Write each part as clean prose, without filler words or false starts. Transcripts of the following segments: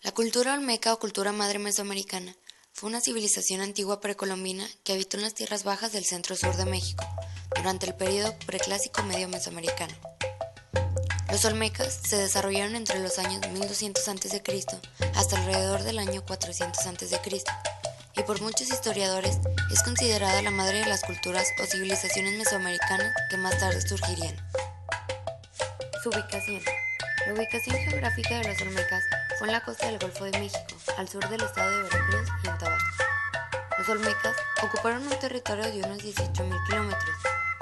La cultura olmeca o cultura madre mesoamericana fue una civilización antigua precolombina que habitó en las tierras bajas del centro-sur de México durante el período preclásico medio mesoamericano. Los olmecas se desarrollaron entre los años 1200 a.C. hasta alrededor del año 400 a.C. y por muchos historiadores es considerada la madre de las culturas o civilizaciones mesoamericanas que más tarde surgirían. Su ubicación. La ubicación geográfica de los olmecas fue en la costa del Golfo de México, al sur del estado de Veracruz y en Tabasco. Los olmecas ocuparon un territorio de unos 18.000 kilómetros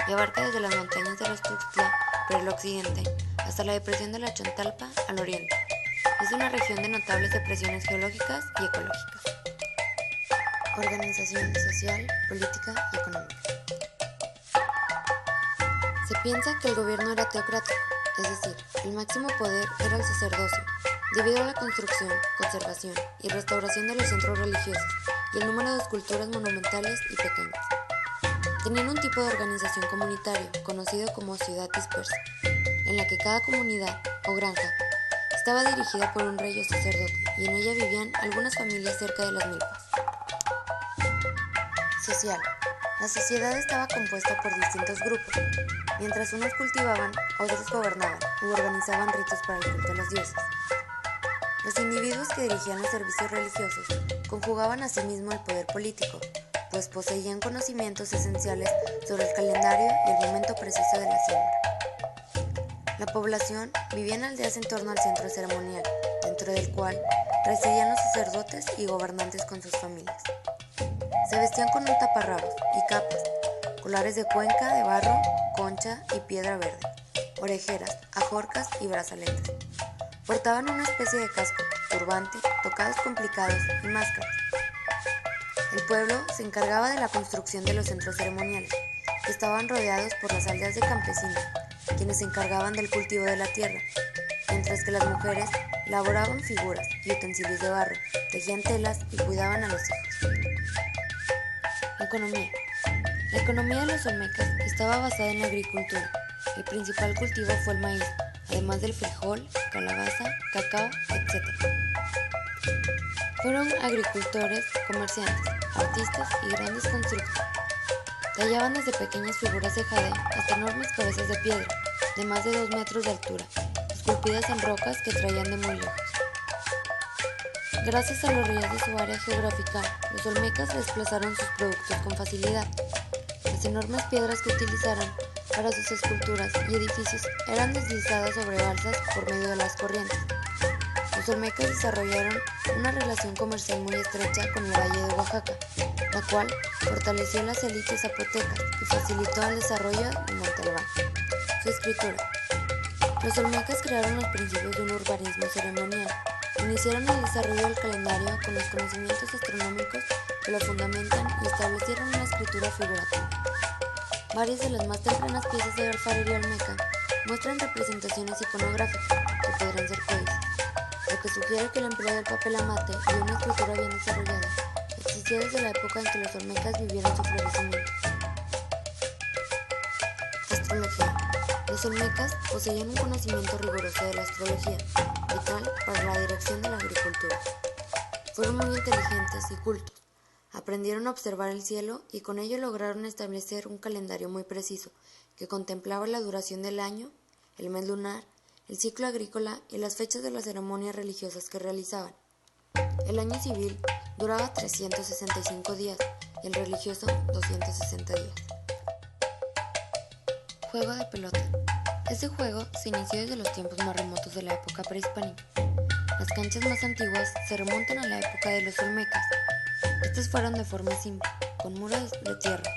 y abarca desde las montañas de los Tuxtla, por el occidente, hasta la depresión de la Chontalpa, al oriente. Es una región de notables depresiones geológicas y ecológicas. Organización social, política y económica. Se piensa que el gobierno era teocrático, es decir, el máximo poder era el sacerdocio, debido a la construcción, conservación y restauración de los centros religiosos y el número de esculturas monumentales y pequeñas. Tenían un tipo de organización comunitario, conocido como ciudad dispersa, en la que cada comunidad o granja estaba dirigida por un rey o sacerdote y en ella vivían algunas familias cerca de las milpas. Social. La sociedad estaba compuesta por distintos grupos. Mientras unos cultivaban, otros gobernaban u organizaban ritos para el culto a los dioses. Los individuos que dirigían los servicios religiosos conjugaban asimismo el poder político, pues poseían conocimientos esenciales sobre el calendario y el momento preciso de la siembra. La población vivía en aldeas en torno al centro ceremonial, dentro del cual residían los sacerdotes y gobernantes con sus familias. Se vestían con un taparrabos y capas, colares de cuenca, de barro, concha y piedra verde, orejeras, ajorcas y brazaletes. Portaban una especie de casco, turbante, tocados complicados y máscaras. El pueblo se encargaba de la construcción de los centros ceremoniales, que estaban rodeados por las aldeas de campesinos, quienes se encargaban del cultivo de la tierra, mientras que las mujeres elaboraban figuras y utensilios de barro, tejían telas y cuidaban a los hijos. Economía. La economía de los olmecas estaba basada en la agricultura. El principal cultivo fue el maíz, además del frijol, calabaza, cacao, etc. Fueron agricultores, comerciantes, artistas y grandes constructores. Tallaban desde pequeñas figuras de jade hasta enormes cabezas de piedra, de más de 2 metros de altura, esculpidas en rocas que traían de muy lejos. Gracias a los ríos de su área geográfica, los olmecas desplazaron sus productos con facilidad. Las enormes piedras que utilizaron para sus esculturas y edificios eran deslizadas sobre balsas por medio de las corrientes. Los olmecas desarrollaron una relación comercial muy estrecha con el Valle de Oaxaca, la cual fortaleció las élites zapotecas y facilitó el desarrollo de Montalbán. Su escritura. Los olmecas crearon los principios de un urbanismo ceremonial. Iniciaron el desarrollo del calendario con los conocimientos astronómicos que lo fundamentan y establecieron una escritura figurativa. Varias de las más tempranas piezas de alfarería olmeca muestran representaciones iconográficas que podrán ser códices, lo que sugiere que el empleo del papel amate y una escritura bien desarrollada existió desde la época en que los olmecas vivieron su florecimiento. Astrología. Los olmecas poseían un conocimiento riguroso de la astrología, vital para la dirección de la agricultura. Fueron muy inteligentes y cultos. Aprendieron a observar el cielo y con ello lograron establecer un calendario muy preciso que contemplaba la duración del año, el mes lunar, el ciclo agrícola y las fechas de las ceremonias religiosas que realizaban. El año civil duraba 365 días y el religioso 260 días. Juego de pelota. Este juego se inició desde los tiempos más remotos de la época prehispánica. Las canchas más antiguas se remontan a la época de los olmecas. Estas fueron de forma simple, con muros de tierra.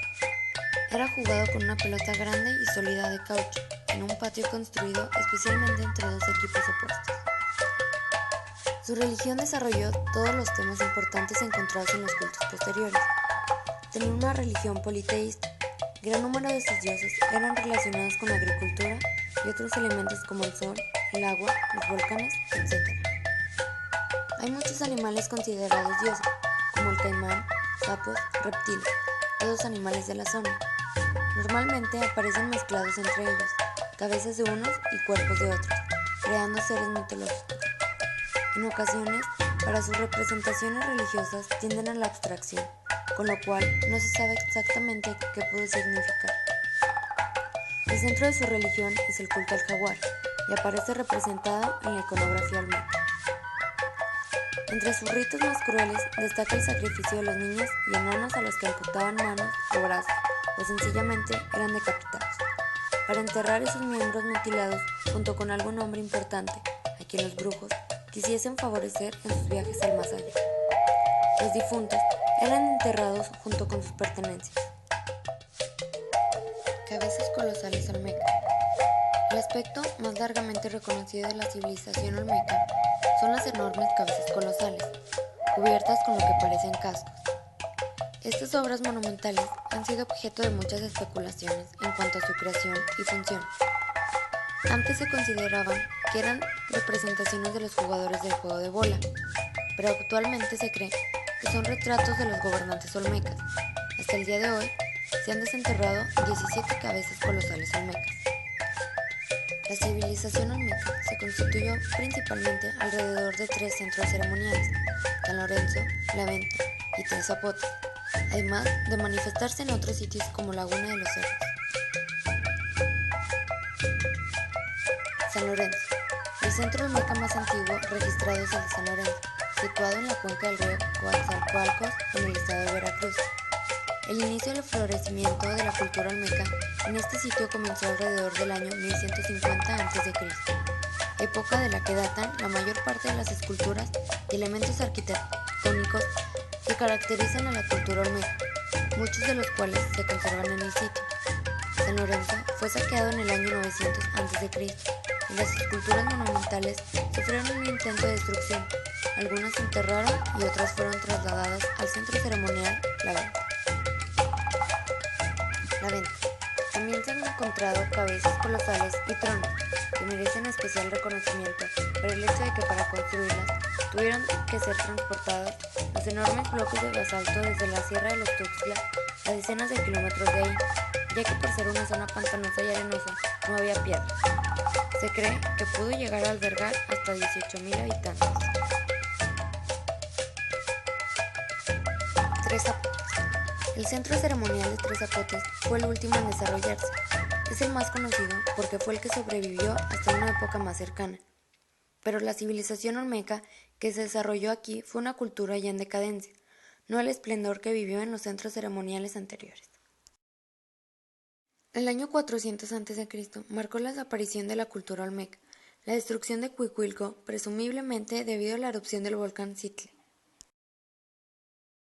Era jugado con una pelota grande y sólida de caucho, en un patio construido especialmente entre dos equipos opuestos. Su religión desarrolló todos los temas importantes encontrados en los cultos posteriores. Tenía una religión politeísta. Gran número de sus dioses eran relacionados con la agricultura y otros elementos como el sol, el agua, los volcanes, etc. Hay muchos animales considerados dioses, como el caimán, sapos, reptiles, todos animales de la zona. Normalmente aparecen mezclados entre ellos, cabezas de unos y cuerpos de otros, creando seres mitológicos. En ocasiones Para sus representaciones religiosas tienden a la abstracción, con lo cual no se sabe exactamente qué pudo significar. El centro de su religión es el culto al jaguar, y aparece representado en la iconografía olmeca. Entre sus ritos más crueles destaca el sacrificio de los niños y enanos a los que amputaban manos o brazos, o sencillamente eran decapitados, para enterrar esos miembros mutilados junto con algún hombre importante, a quien los brujos quisiesen favorecer en sus viajes al más allá. Los difuntos eran enterrados junto con sus pertenencias. Cabezas colosales olmeca. El aspecto más largamente reconocido de la civilización olmeca son las enormes cabezas colosales, cubiertas con lo que parecen cascos. Estas obras monumentales han sido objeto de muchas especulaciones en cuanto a su creación y función. Antes se consideraban que eran representaciones de los jugadores del juego de bola, pero actualmente se cree que son retratos de los gobernantes olmecas. Hasta el día de hoy se han desenterrado 17 cabezas colosales olmecas. La civilización olmeca se constituyó principalmente alrededor de 3 centros ceremoniales: San Lorenzo, La Venta y Tres Zapotes, además de manifestarse en otros sitios como Laguna de los Cerros. San Lorenzo. El centro olmeca más antiguo registrado es el de San Lorenzo, situado en la cuenca del río Coatzacoalcos, en el estado de Veracruz. El inicio del florecimiento de la cultura olmeca en este sitio comenzó alrededor del año 1150 a.C., época de la que datan la mayor parte de las esculturas y elementos arquitectónicos que caracterizan a la cultura olmeca, muchos de los cuales se conservan en el sitio. San Lorenzo fue saqueado en el año 900 a.C. y las esculturas monumentales sufrieron un intento de destrucción. Algunas se enterraron y otras fueron trasladadas al centro ceremonial La Venta. La Venta. También se han encontrado cabezas colosales y tronos que merecen especial reconocimiento por el hecho de que para construirlas tuvieron que ser transportados los enormes bloques de basalto desde la Sierra de los Tuxtla a decenas de kilómetros de ahí, ya que por ser una zona pantanosa y arenosa no había piedra. Se cree que pudo llegar a albergar hasta 18,000 habitantes. Tres Zapotes. El centro ceremonial de Tres Zapotes fue el último en desarrollarse. Es el más conocido porque fue el que sobrevivió hasta una época más cercana. Pero la civilización olmeca que se desarrolló aquí fue una cultura ya en decadencia, no el esplendor que vivió en los centros ceremoniales anteriores. El año 400 a.C. marcó la desaparición de la cultura olmeca, la destrucción de Cuicuilco, presumiblemente debido a la erupción del volcán Xitle.